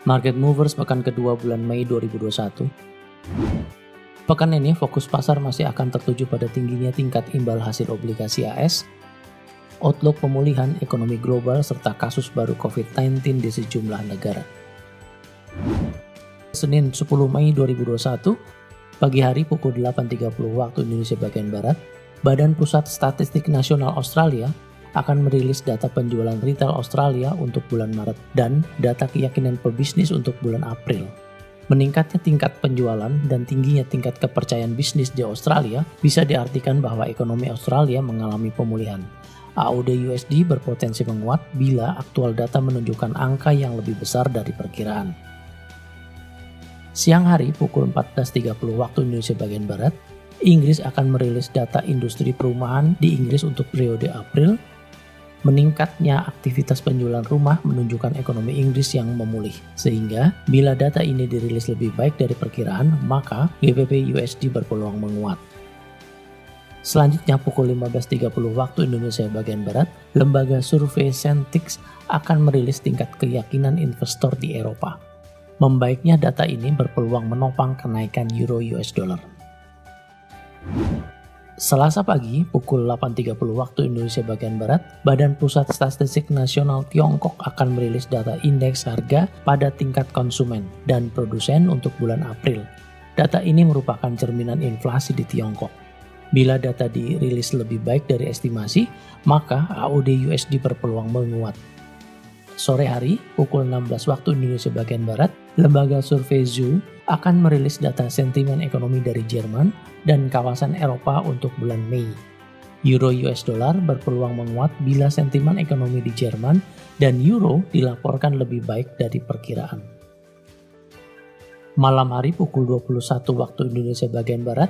Market Movers pekan kedua bulan Mei 2021. Pekan ini fokus pasar masih akan tertuju pada tingginya tingkat imbal hasil obligasi AS, outlook pemulihan ekonomi global serta kasus baru COVID-19 di sejumlah negara. Senin 10 Mei 2021, pagi hari pukul 8.30 waktu Indonesia bagian Barat, Badan Pusat Statistik Nasional Australia akan merilis data penjualan retail Australia untuk bulan Maret dan data keyakinan pebisnis untuk bulan April. Meningkatnya tingkat penjualan dan tingginya tingkat kepercayaan bisnis di Australia bisa diartikan bahwa ekonomi Australia mengalami pemulihan. AUD USD berpotensi menguat bila aktual data menunjukkan angka yang lebih besar dari perkiraan. Siang hari pukul 14.30 waktu Indonesia bagian Barat, Inggris akan merilis data industri perumahan di Inggris untuk periode April. Meningkatnya aktivitas penjualan rumah menunjukkan ekonomi Inggris yang memulih, sehingga bila data ini dirilis lebih baik dari perkiraan, maka GBP USD berpeluang menguat. Selanjutnya pukul 15.30 waktu Indonesia bagian Barat, lembaga survei Sentix akan merilis tingkat keyakinan investor di Eropa. Membaiknya data ini berpeluang menopang kenaikan euro US dollar. Selasa pagi, pukul 8.30 waktu Indonesia bagian Barat, Badan Pusat Statistik Nasional Tiongkok akan merilis data indeks harga pada tingkat konsumen dan produsen untuk bulan April. Data ini merupakan cerminan inflasi di Tiongkok. Bila data dirilis lebih baik dari estimasi, maka AUD USD berpeluang menguat. Sore hari, pukul 16 waktu Indonesia bagian Barat, lembaga survei Zoo akan merilis data sentimen ekonomi dari Jerman dan kawasan Eropa untuk bulan Mei. Euro US dollar berpeluang menguat bila sentimen ekonomi di Jerman dan Euro dilaporkan lebih baik dari perkiraan. Malam hari pukul 21 waktu Indonesia bagian Barat,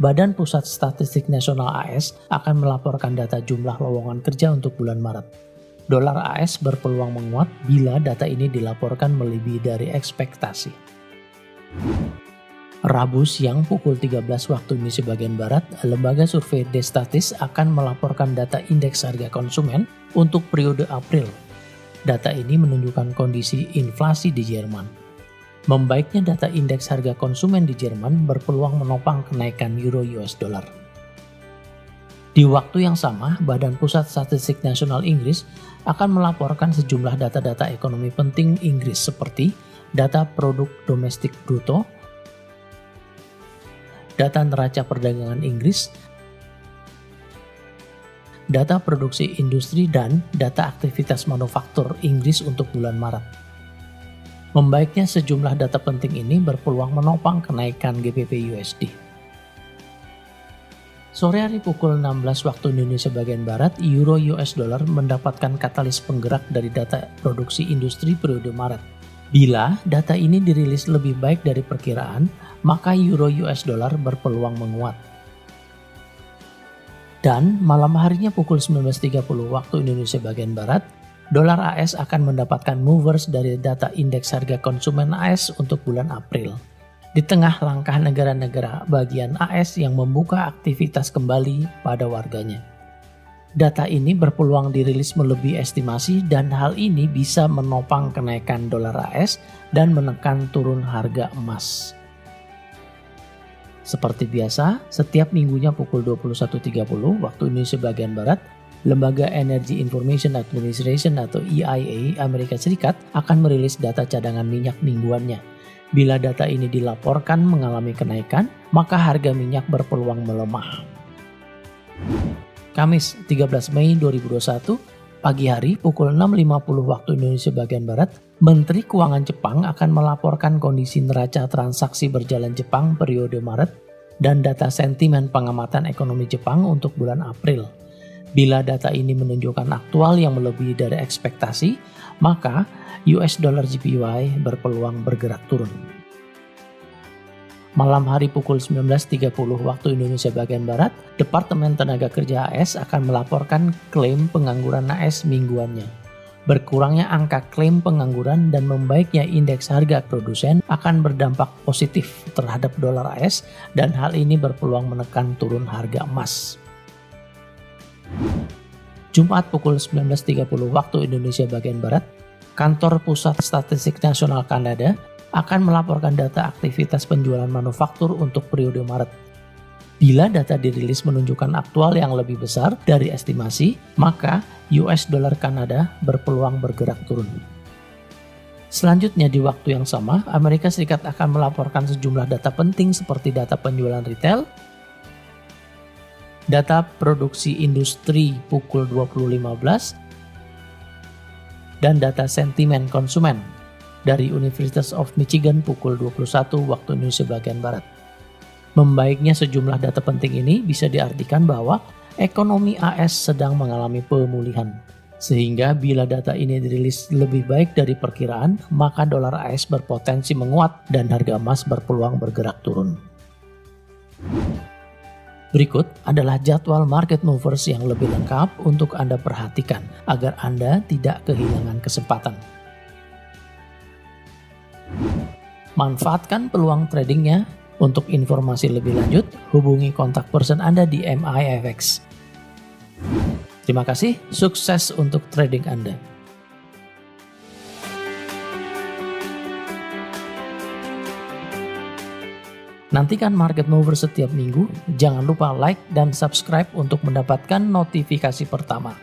Badan Pusat Statistik Nasional AS akan melaporkan data jumlah lowongan kerja untuk bulan Maret. Dolar AS berpeluang menguat bila data ini dilaporkan melebihi dari ekspektasi. Rabu siang pukul 13 waktu Indonesia bagian Barat, lembaga survei Destatis akan melaporkan data indeks harga konsumen untuk periode April. Data ini menunjukkan kondisi inflasi di Jerman. Membaiknya data indeks harga konsumen di Jerman berpeluang menopang kenaikan euro US dollar. Di waktu yang sama, Badan Pusat Statistik Nasional Inggris akan melaporkan sejumlah data-data ekonomi penting Inggris seperti data produk domestik bruto, data neraca perdagangan Inggris, data produksi industri, dan data aktivitas manufaktur Inggris untuk bulan Maret. Membaiknya sejumlah data penting ini berpeluang menopang kenaikan GBP USD. Sore hari pukul 16 waktu Indonesia bagian Barat, Euro US dollar mendapatkan katalis penggerak dari data produksi industri periode Maret. Bila data ini dirilis lebih baik dari perkiraan, maka Euro US dollar berpeluang menguat. Dan malam harinya pukul 19.30 waktu Indonesia bagian Barat, dolar AS akan mendapatkan movers dari data indeks harga konsumen AS untuk bulan April. Di tengah langkah negara-negara bagian AS yang membuka aktivitas kembali pada warganya. Data ini berpeluang dirilis melebihi estimasi dan hal ini bisa menopang kenaikan dolar AS dan menekan turun harga emas. Seperti biasa, setiap minggunya pukul 21.30 waktu Indonesia bagian Barat, Lembaga Energy Information Administration atau EIA Amerika Serikat akan merilis data cadangan minyak mingguannya. Bila data ini dilaporkan mengalami kenaikan, maka harga minyak berpeluang melemah. Kamis 13 Mei 2021, pagi hari pukul 6.50 waktu Indonesia bagian Barat, Menteri Keuangan Jepang akan melaporkan kondisi neraca transaksi berjalan Jepang periode Maret dan data sentimen pengamatan ekonomi Jepang untuk bulan April. Bila data ini menunjukkan aktual yang melebihi dari ekspektasi, maka US dollar JPY berpeluang bergerak turun. Malam hari pukul 19.30 waktu Indonesia bagian Barat, Departemen Tenaga Kerja AS akan melaporkan klaim pengangguran AS mingguannya. Berkurangnya angka klaim pengangguran dan membaiknya indeks harga produsen akan berdampak positif terhadap dolar AS dan hal ini berpeluang menekan turun harga emas. Jumat pukul 19.30 waktu Indonesia bagian Barat, Kantor Pusat Statistik Nasional Kanada akan melaporkan data aktivitas penjualan manufaktur untuk periode Maret. Bila data dirilis menunjukkan aktual yang lebih besar dari estimasi, maka US dollar Kanada berpeluang bergerak turun. Selanjutnya di waktu yang sama, Amerika Serikat akan melaporkan sejumlah data penting seperti data penjualan retail, data produksi industri pukul 20.15, dan data sentimen konsumen dari University of Michigan pukul 21 waktu Indonesia bagian Barat. Membaiknya sejumlah data penting ini bisa diartikan bahwa ekonomi AS sedang mengalami pemulihan. Sehingga bila data ini dirilis lebih baik dari perkiraan, maka dolar AS berpotensi menguat dan harga emas berpeluang bergerak turun. Berikut adalah jadwal market movers yang lebih lengkap untuk Anda perhatikan agar Anda tidak kehilangan kesempatan. Manfaatkan peluang tradingnya. Untuk informasi lebih lanjut, hubungi kontak person Anda di MIFX. Terima kasih, sukses untuk trading Anda. Nantikan Market Mover setiap minggu, jangan lupa like dan subscribe untuk mendapatkan notifikasi pertama.